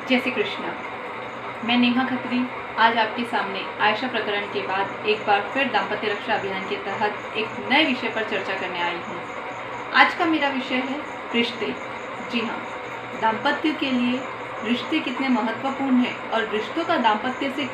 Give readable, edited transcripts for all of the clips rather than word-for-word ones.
जय श्री कृष्ण। मैं नेहा खत्री आज आपके सामने आयशा प्रकरण के बाद एक बार फिर दाम्पत्य रक्षा अभियान के तहत एक नए विषय पर चर्चा करने आई हूँ। आज का मेरा विषय है रिश्ते। जी हाँ, दाम्पत्य के लिए रिश्ते कितने महत्वपूर्ण हैं और रिश्तों का दाम्पत्य से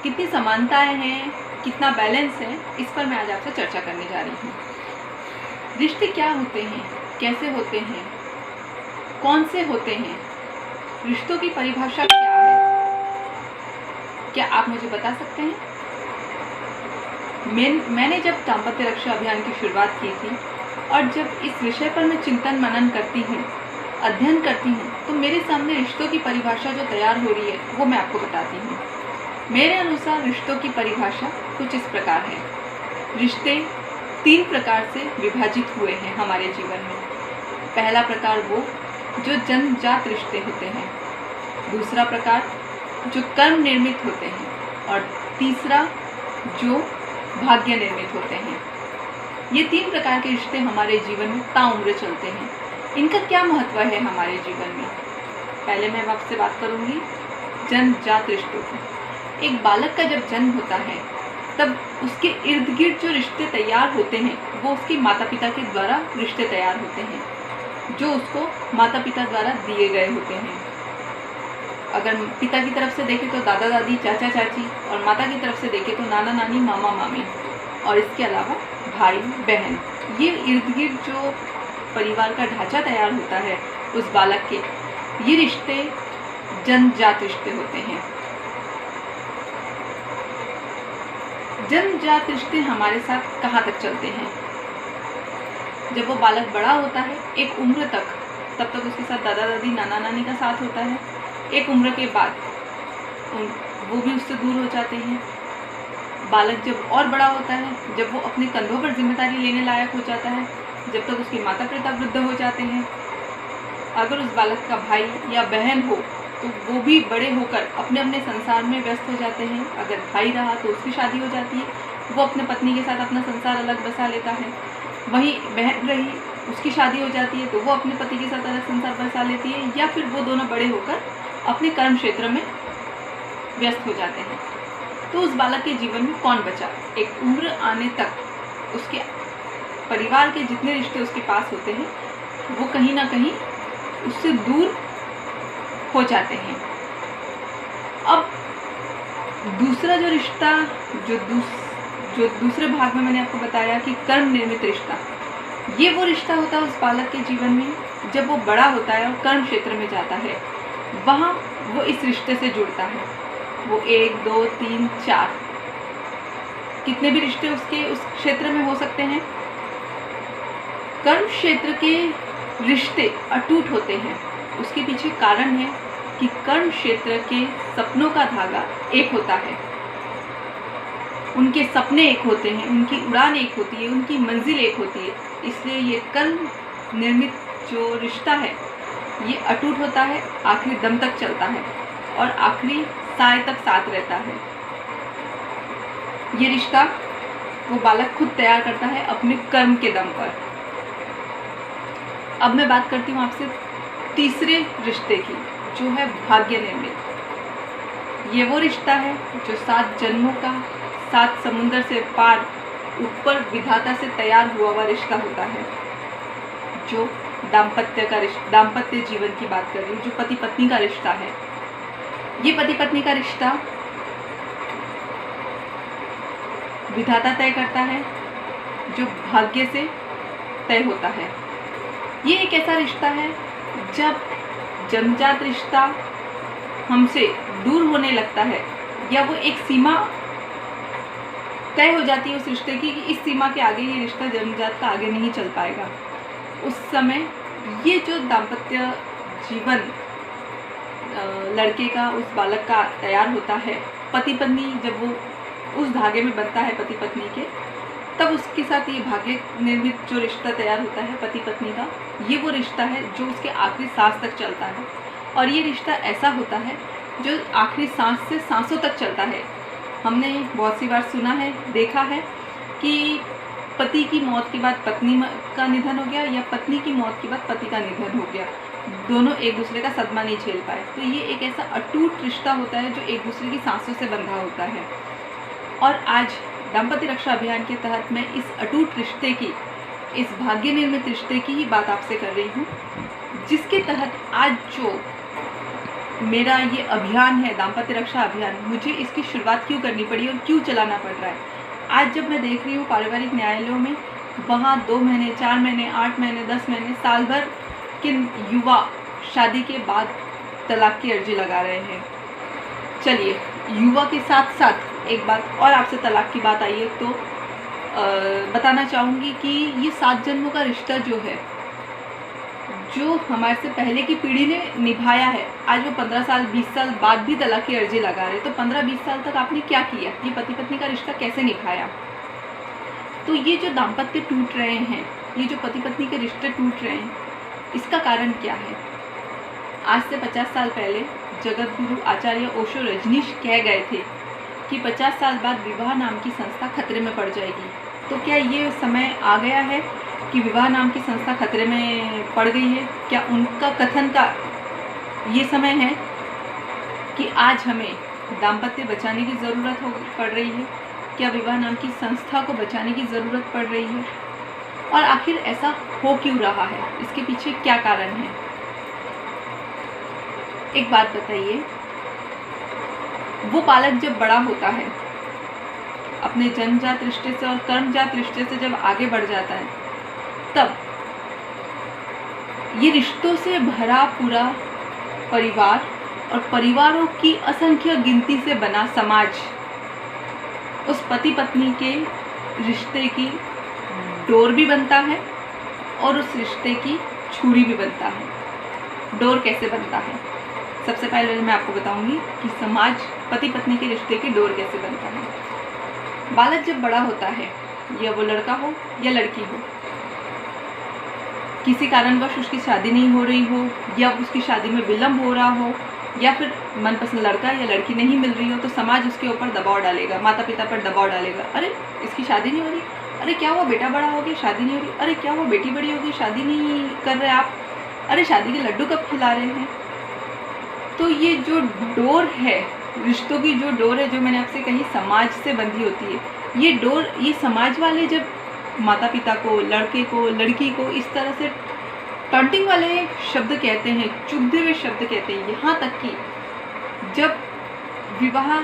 कितनी समानताएं हैं, कितना बैलेंस है, इस पर मैं आज आपसे चर्चा करने जा रही हूँ। रिश्ते क्या होते हैं, कैसे होते हैं, कौन से होते हैं, रिश्तों की परिभाषा क्या है, क्या आप मुझे बता सकते हैं? मैंने जब दाम्पत्य रक्षा अभियान की शुरुआत की थी और जब इस विषय पर मैं चिंतन मनन करती हूँ, अध्ययन करती हूँ, तो मेरे सामने रिश्तों की परिभाषा जो तैयार हो रही है वो मैं आपको बताती हूँ। मेरे अनुसार रिश्तों की परिभाषा कुछ इस प्रकार है। रिश्ते 3 प्रकार से विभाजित हुए हैं हमारे जीवन में। पहला प्रकार वो जो जन्मजात रिश्ते होते हैं, दूसरा प्रकार जो कर्म निर्मित होते हैं और तीसरा जो भाग्य निर्मित होते हैं। ये 3 प्रकार के रिश्ते हमारे जीवन में ताउम्र चलते हैं। इनका क्या महत्व है हमारे जीवन में? पहले मैं आपसे बात करूँगी जन्मजात रिश्तों की। एक बालक का जब जन्म होता है तब उसके इर्द गिर्द जो रिश्ते तैयार होते हैं वो उसके माता पिता के द्वारा रिश्ते तैयार होते हैं, जो उसको माता पिता द्वारा दिए गए होते हैं। अगर पिता की तरफ से देखें तो दादा दादी, चाचा चाची, और माता की तरफ से देखें तो नाना नानी, मामा मामी, और इसके अलावा भाई बहन। ये इर्द गिर्द जो परिवार का ढांचा तैयार होता है उस बालक के, ये रिश्ते जन्मजात रिश्ते होते हैं। जन्मजात रिश्ते हमारे साथ कहाँ तक चलते हैं? जब वो बालक बड़ा होता है एक उम्र तक, तब तक उसके साथ दादा दादी, नाना नानी का साथ होता है। एक उम्र के बाद वो भी उससे दूर हो जाते हैं। बालक जब और बड़ा होता है, जब वो अपने कंधों पर जिम्मेदारी लेने लायक हो जाता है, जब तक उसके माता पिता वृद्ध हो जाते हैं। अगर उस बालक का भाई या बहन हो तो वो भी बड़े होकर अपने अपने संसार में व्यस्त हो जाते हैं। अगर भाई रहा तो उसकी शादी हो जाती है, वो अपने पत्नी के साथ अपना संसार अलग बसा लेता है। वहीं बहन रही, उसकी शादी हो जाती है तो वो अपने पति के साथ अलग संसार बसा लेती है, या फिर वो दोनों बड़े होकर अपने कर्म क्षेत्र में व्यस्त हो जाते हैं। तो उस बालक के जीवन में कौन बचा? एक उम्र आने तक उसके परिवार के जितने रिश्ते उसके पास होते हैं वो कहीं ना कहीं उससे दूर हो जाते हैं। अब दूसरा जो रिश्ता, जो दूसरे भाग में मैंने आपको बताया कि कर्म निर्मित रिश्ता, ये वो रिश्ता होता है उस बालक के जीवन में जब वो बड़ा होता है और कर्म क्षेत्र में जाता है। वहाँ वो इस रिश्ते से जुड़ता है। वो 1, 2, 3, 4 कितने भी रिश्ते उसके उस क्षेत्र में हो सकते हैं। कर्म क्षेत्र के रिश्ते अटूट होते हैं। उसके पीछे कारण है कि कर्म क्षेत्र के सपनों का धागा एक होता है, उनके सपने एक होते हैं, उनकी उड़ान एक होती है, उनकी मंजिल एक होती है। इसलिए ये कर्म निर्मित जो रिश्ता है ये अटूट होता है, आखिरी दम तक चलता है और आखिरी साय तक साथ रहता है। ये रिश्ता वो बालक खुद तैयार करता है अपने कर्म के दम पर। अब मैं बात करती हूँ आपसे तीसरे रिश्ते की, जो है भाग्य निर्मित। ये वो रिश्ता है जो 7 जन्मों का, 7 समुंदर से पार ऊपर विधाता से तैयार हुआ हुआ रिश्ता होता है। जो दाम्पत्य जीवन की बात कर रही हूँ, जो पति पत्नी का रिश्ता है। ये पति पत्नी का रिश्ता विधाता तय करता है, जो भाग्य से तय होता है। ये एक ऐसा रिश्ता है जब जन्मजात रिश्ता हमसे दूर होने लगता है, या वो एक सीमा तय हो जाती है उस रिश्ते की कि इस सीमा के आगे ये रिश्ता जन्मजात का आगे नहीं चल पाएगा। उस समय ये जो दाम्पत्य जीवन लड़के का, उस बालक का तैयार होता है, पति पत्नी जब वो उस धागे में बंधता है पति पत्नी के, तब उसके साथ ये भाग्य निर्मित जो रिश्ता तैयार होता है पति पत्नी का, ये वो रिश्ता है जो उसके आखिरी सांस तक चलता है। और ये रिश्ता ऐसा होता है जो आखिरी सांस से सांसों तक चलता है। हमने बहुत सी बार सुना है, देखा है कि पति की मौत के बाद पत्नी का निधन हो गया, या पत्नी की मौत के बाद पति का निधन हो गया। दोनों एक दूसरे का सदमा नहीं झेल पाए। तो ये एक ऐसा अटूट रिश्ता होता है जो एक दूसरे की सांसों से बंधा होता है। और आज दाम्पत्य रक्षा अभियान के तहत मैं इस अटूट रिश्ते की, इस भाग्य निर्मित रिश्ते की ही बात आपसे कर रही हूँ, जिसके तहत आज जो मेरा ये अभियान है, दाम्पत्य रक्षा अभियान, मुझे इसकी शुरुआत क्यों करनी पड़ी और क्यों चलाना पड़ रहा है। आज जब मैं देख रही हूँ पारिवारिक न्यायालयों में, वहाँ 2 महीने, 4 महीने, 8 महीने, 10 महीने, साल भर के युवा शादी के बाद तलाक की अर्जी लगा रहे हैं। चलिए, युवा के साथ साथ एक बात और आपसे तलाक की बात आई है तो बताना चाहूँगी कि ये 7 जन्मों का रिश्ता जो है, जो हमारे से पहले की पीढ़ी ने निभाया है, आज वो 15 साल 20 साल बाद भी तलाक की अर्जी लगा रहे। तो 15-20 साल तक आपने क्या किया, ये पति पत्नी का रिश्ता कैसे निभाया। तो ये जो दाम्पत्य टूट रहे हैं, ये जो पति पत्नी के रिश्ते टूट रहे हैं, इसका कारण क्या है। आज से 50 साल पहले जगत गुरु आचार्य ओशो रजनीश कह गए थे कि 50 साल बाद विवाह नाम की संस्था खतरे में पड़ जाएगी। तो क्या ये समय आ गया है कि विवाह नाम की संस्था खतरे में पड़ गई है। क्या उनका कथन का ये समय है कि आज हमें दाम्पत्य बचाने की ज़रूरत पड़ रही है। क्या विवाह नाम की संस्था को बचाने की ज़रूरत पड़ रही है, और आखिर ऐसा हो क्यों रहा है, इसके पीछे क्या कारण है। एक बात बताइए, वो बालक जब बड़ा होता है, अपने जन्मजात रिश्ते से और कर्मजात रिश्ते से जब आगे बढ़ जाता है, तब ये रिश्तों से भरा पूरा परिवार और परिवारों की असंख्य गिनती से बना समाज उस पति पत्नी के रिश्ते की डोर भी बनता है और उस रिश्ते की छुरी भी बनता है। डोर कैसे बनता है, सबसे पहले मैं आपको बताऊंगी कि समाज पति पत्नी के रिश्ते की डोर कैसे बनता है। बालक जब बड़ा होता है, या वो लड़का हो या लड़की हो, किसी कारणवश उसकी शादी नहीं हो रही हो, या उसकी शादी में विलम्ब हो रहा हो, या फिर मनपसंद लड़का या लड़की नहीं मिल रही हो, तो समाज उसके ऊपर दबाव डालेगा, माता पिता पर दबाव डालेगा। अरे इसकी शादी नहीं हो रही, अरे क्या वो बेटा बड़ा हो गया, शादी नहीं हो रही, अरे क्या वो बेटी बड़ी हो गई, शादी नहीं कर रहे आप, अरे शादी के लड्डू कब खिला रहे हैं। तो ये जो डोर है, रिश्तों की जो डोर है, जो मैंने आपसे कही समाज से बंधी होती है, ये डोर, ये समाज वाले जब माता पिता को, लड़के को, लड़की को इस तरह से टॉन्टिंग वाले शब्द कहते हैं, चुभते हुए शब्द कहते हैं, यहाँ तक कि जब विवाह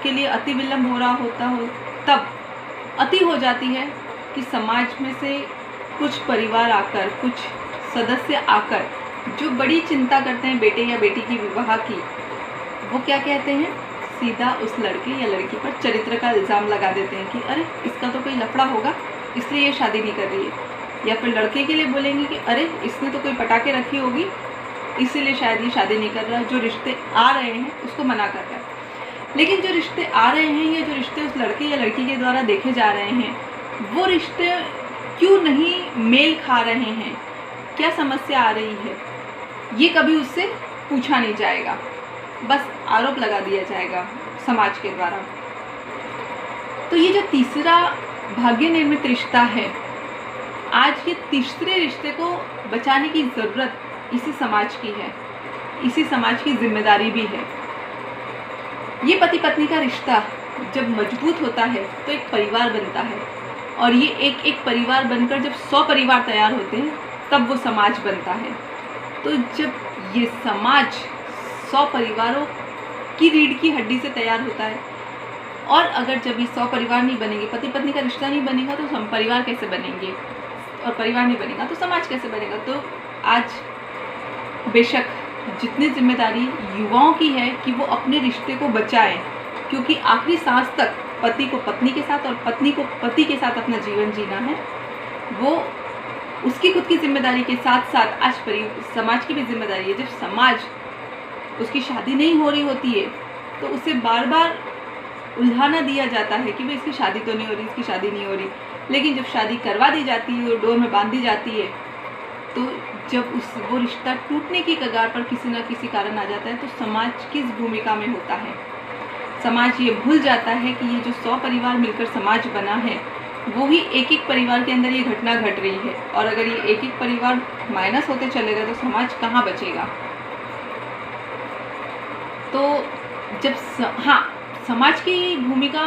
के लिए अति विलंब हो रहा होता हो, तब अति हो जाती है कि समाज में से कुछ परिवार आकर, कुछ सदस्य आकर जो बड़ी चिंता करते हैं बेटे या बेटी की विवाह की, वो क्या कहते हैं, सीधा उस लड़के या लड़की पर चरित्र का इल्ज़ाम लगा देते हैं कि अरे इसका तो कोई लफड़ा होगा इसलिए ये शादी नहीं कर रही है। या फिर लड़के के लिए बोलेंगे कि अरे इसने तो कोई पटाखे रखी होगी इसीलिए शायद ये शादी नहीं कर रहा। जो रिश्ते आ रहे हैं उसको मना कर रहा है। लेकिन जो रिश्ते आ रहे हैं या जो रिश्ते उस लड़के या लड़की के द्वारा देखे जा रहे हैं, वो रिश्ते क्यों नहीं मेल खा रहे हैं, क्या समस्या आ रही है, ये कभी उससे पूछा नहीं जाएगा, बस आरोप लगा दिया जाएगा समाज के द्वारा। तो ये जो तीसरा भाग्य निर्मित रिश्ता है, आज ये तीसरे रिश्ते को बचाने की ज़रूरत इसी समाज की है, इसी समाज की जिम्मेदारी भी है। ये पति पत्नी का रिश्ता जब मजबूत होता है तो एक परिवार बनता है, और ये एक एक परिवार बनकर जब 100 परिवार तैयार होते हैं तब वो समाज बनता है। तो जब ये समाज 100 परिवारों की रीढ़ की हड्डी से तैयार होता है, और अगर जब ये 100 परिवार नहीं बनेंगे, पति पत्नी का रिश्ता नहीं बनेगा, तो हम परिवार कैसे बनेंगे, और परिवार नहीं बनेगा तो समाज कैसे बनेगा। तो आज बेशक जितनी जिम्मेदारी युवाओं की है कि वो अपने रिश्ते को बचाएं, क्योंकि आखिरी सांस तक पति को पत्नी के साथ और पत्नी को पति के साथ अपना जीवन जीना है, वो उसकी खुद की जिम्मेदारी के साथ साथ आज समाज की भी जिम्मेदारी है। जब समाज उसकी शादी नहीं हो रही होती है तो उसे बार बार उल्झाना दिया जाता है कि भाई इसकी शादी तो नहीं हो रही, इसकी शादी नहीं हो रही। लेकिन जब शादी करवा दी जाती है और डोर में बांध दी जाती है, तो जब वो रिश्ता टूटने की कगार पर किसी न किसी कारण आ जाता है, तो समाज किस भूमिका में होता है। समाज ये भूल जाता है कि ये जो 100 परिवार मिलकर समाज बना है, वो ही एक एक परिवार के अंदर ये घटना घट रही है। और अगर ये एक एक परिवार माइनस होते चलेगा तो समाज कहाँ बचेगा। तो जब समाज की भूमिका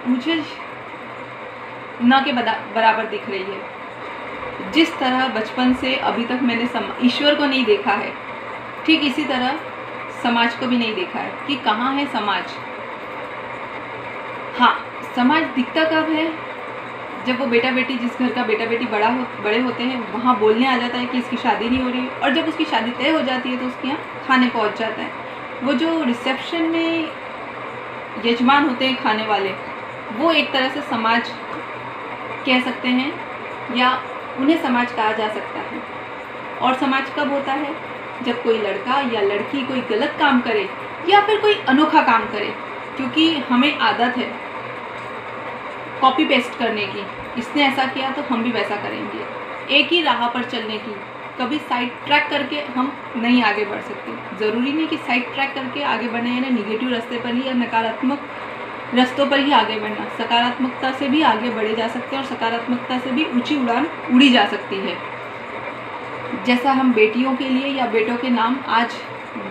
मुझे न के बराबर दिख रही है। जिस तरह बचपन से अभी तक मैंने ईश्वर को नहीं देखा है, ठीक इसी तरह समाज को भी नहीं देखा है कि कहाँ है समाज। समाज दिखता कब है? जब वो बेटा बेटी, जिस घर का बेटा बेटी बड़े होते हैं, वहाँ बोलने आ जाता है कि इसकी शादी नहीं हो रही, और जब उसकी शादी तय हो जाती है तो उसके यहाँ खाने पहुँच जाता है। वो जो रिसेप्शन में यजमान होते हैं खाने वाले, वो एक तरह से समाज कह सकते हैं, या उन्हें समाज कहा जा सकता है। और समाज कब होता है? जब कोई लड़का या लड़की कोई गलत काम करे या फिर कोई अनोखा काम करे, क्योंकि हमें आदत है कॉपी पेस्ट करने की। इसने ऐसा किया तो हम भी वैसा करेंगे, एक ही राह पर चलने की। कभी साइड ट्रैक करके हम नहीं आगे बढ़ सकते। ज़रूरी नहीं कि साइड ट्रैक करके आगे बढ़ना है ना निगेटिव रास्ते पर ही या नकारात्मक रास्तों पर ही आगे बढ़ना। सकारात्मकता से भी आगे बढ़े जा सकते हैं और सकारात्मकता से भी ऊंची उड़ान उड़ी जा सकती है। जैसा हम बेटियों के लिए या बेटों के नाम आज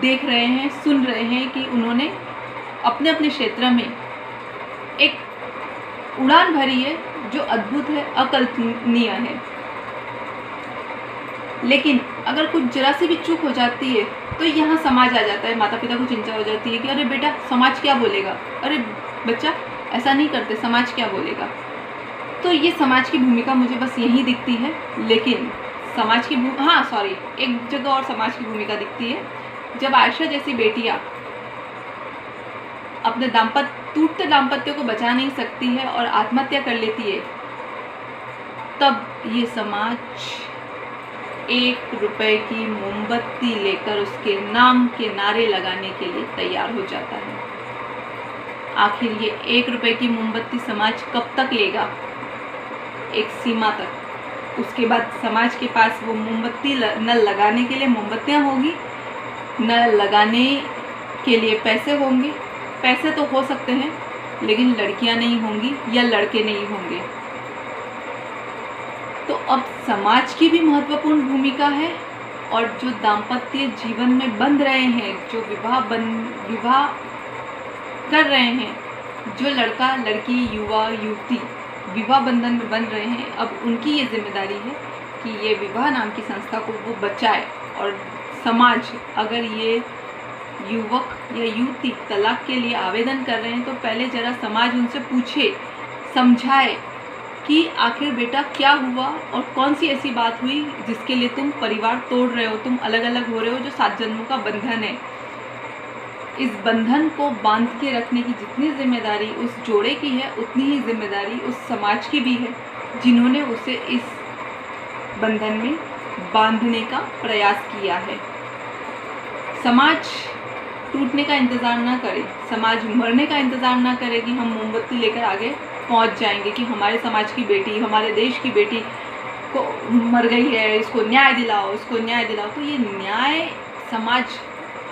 देख रहे हैं, सुन रहे हैं कि उन्होंने अपने अपने क्षेत्र में एक उड़ान भरी है जो अद्भुत है, अकल्पनीय है। लेकिन अगर कुछ जरा सी भी चूक हो जाती है तो यहाँ समाज आ जाता है, माता पिता को चिंता हो जाती है कि अरे बेटा समाज क्या बोलेगा, अरे बच्चा ऐसा नहीं करते, समाज क्या बोलेगा। तो ये समाज की भूमिका मुझे बस यही दिखती है। लेकिन समाज की एक जगह और समाज की भूमिका दिखती है, जब आयशा जैसी बेटियाँ अपने टूटते दाम्पत्य को बचा नहीं सकती है और आत्महत्या कर लेती है, तब ये समाज 1 रुपए की मोमबत्ती लेकर उसके नाम के नारे लगाने के लिए तैयार हो जाता है। आखिर ये 1 रुपए की मोमबत्ती समाज कब तक लेगा? एक सीमा तक। उसके बाद समाज के पास वो मोमबत्ती न लगाने के लिए मोमबत्तियाँ होगी, न लगाने के लिए पैसे होंगे। पैसे तो हो सकते हैं लेकिन लड़कियां नहीं होंगी या लड़के नहीं होंगे। तो अब समाज की भी महत्वपूर्ण भूमिका है। और जो दाम्पत्य जीवन में बंध रहे हैं, जो विवाह कर रहे हैं, जो लड़का लड़की युवा युवती विवाह बंधन में बंध रहे हैं, अब उनकी ये जिम्मेदारी है कि ये विवाह नाम की संस्था को वो बचाए। और समाज, अगर ये युवक या युवती तलाक के लिए आवेदन कर रहे हैं तो पहले जरा समाज उनसे पूछे, समझाए कि आखिर बेटा क्या हुआ और कौन सी ऐसी बात हुई जिसके लिए तुम परिवार तोड़ रहे हो, तुम अलग अलग हो रहे हो, जो 7 जन्मों का बंधन है। इस बंधन को बांध के रखने की जितनी जिम्मेदारी उस जोड़े की है, उतनी ही जिम्मेदारी उस समाज की भी है जिन्होंने उसे इस बंधन में बांधने का प्रयास किया है। समाज टूटने का इंतज़ार ना करे, समाज मरने का इंतज़ार ना करे कि हम मोमबत्ती लेकर आगे पहुंच जाएंगे कि हमारे समाज की बेटी, हमारे देश की बेटी को मर गई है, इसको न्याय दिलाओ, इसको न्याय दिलाओ। तो ये न्याय समाज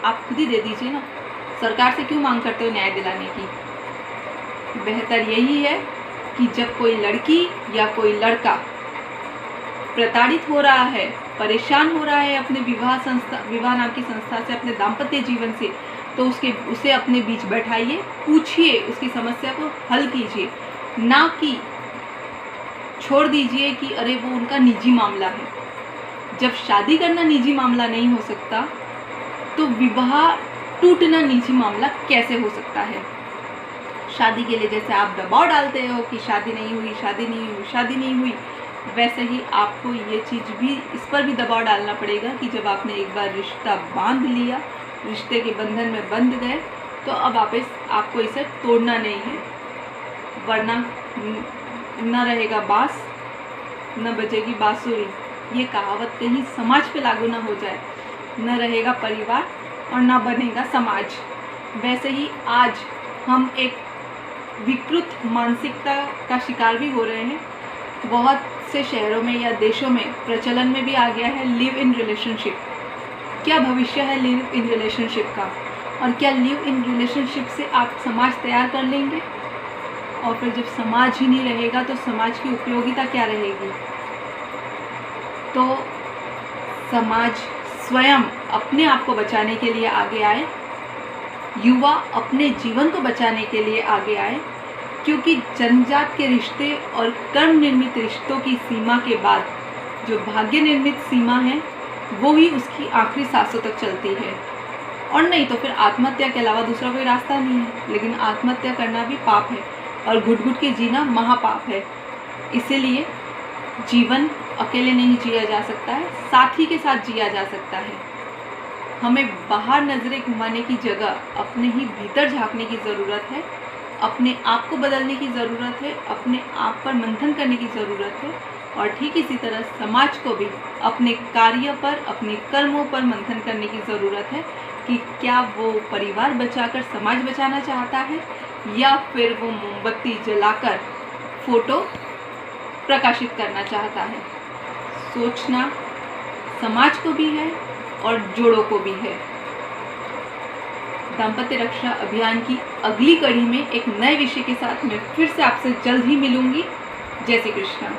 आप खुद ही दे दीजिए ना, सरकार से क्यों मांग करते हो न्याय दिलाने की। बेहतर यही है कि जब कोई लड़की या कोई लड़का प्रताड़ित हो रहा है, परेशान हो रहा है अपने विवाह नाम की संस्था से, अपने दाम्पत्य जीवन से, तो उसे अपने बीच बैठाइए, पूछिए, उसकी समस्या को हल कीजिए, ना कि छोड़ दीजिए कि अरे वो उनका निजी मामला है। जब शादी करना निजी मामला नहीं हो सकता तो विवाह टूटना निजी मामला कैसे हो सकता है। शादी के लिए जैसे आप दबाव डालते हो कि शादी नहीं हुई, शादी नहीं हुई, शादी नहीं हुई, वैसे ही आपको ये चीज़ भी, इस पर भी दबाव डालना पड़ेगा कि जब आपने एक बार रिश्ता बांध लिया, रिश्ते के बंधन में बंध गए, तो अब आपको इसे तोड़ना नहीं है, वरना न रहेगा बांस न बजेगी बांसुरी। ये कहावत कहीं समाज पे लागू ना हो जाए, न रहेगा परिवार और न बनेगा समाज। वैसे ही आज हम एक विकृत मानसिकता का शिकार भी हो रहे हैं। बहुत से शहरों में या देशों में प्रचलन में भी आ गया है लिव इन रिलेशनशिप। क्या भविष्य है लिव इन रिलेशनशिप का, और क्या लिव इन रिलेशनशिप से आप समाज तैयार कर लेंगे? और फिर जब समाज ही नहीं रहेगा तो समाज की उपयोगिता क्या रहेगी। तो समाज स्वयं अपने आप को बचाने के लिए आगे आए, युवा अपने जीवन को बचाने के लिए आगे आए, क्योंकि जन्मजात के रिश्ते और कर्म निर्मित रिश्तों की सीमा के बाद जो भाग्य निर्मित सीमा है वो ही उसकी आखिरी सांसों तक चलती है। और नहीं तो फिर आत्महत्या के अलावा दूसरा कोई रास्ता नहीं है। लेकिन आत्महत्या करना भी पाप है और घुट घुट के जीना महापाप है। इसीलिए जीवन अकेले नहीं जिया जा सकता है, साथी के साथ जिया जा सकता है। हमें बाहर नजरें घुमाने की जगह अपने ही भीतर झांकने की ज़रूरत है, अपने आप को बदलने की ज़रूरत है, अपने आप पर मंथन करने की ज़रूरत है। और ठीक इसी तरह समाज को भी अपने कार्य पर, अपने कर्मों पर मंथन करने की ज़रूरत है कि क्या वो परिवार बचाकर समाज बचाना चाहता है या फिर वो मोमबत्ती जलाकर फोटो प्रकाशित करना चाहता है। सोचना समाज को भी है और जोड़ों को भी है। दाम्पत्य रक्षा अभियान की अगली कड़ी में एक नए विषय के साथ मैं फिर से आपसे जल्द ही मिलूंगी। जय श्री कृष्ण।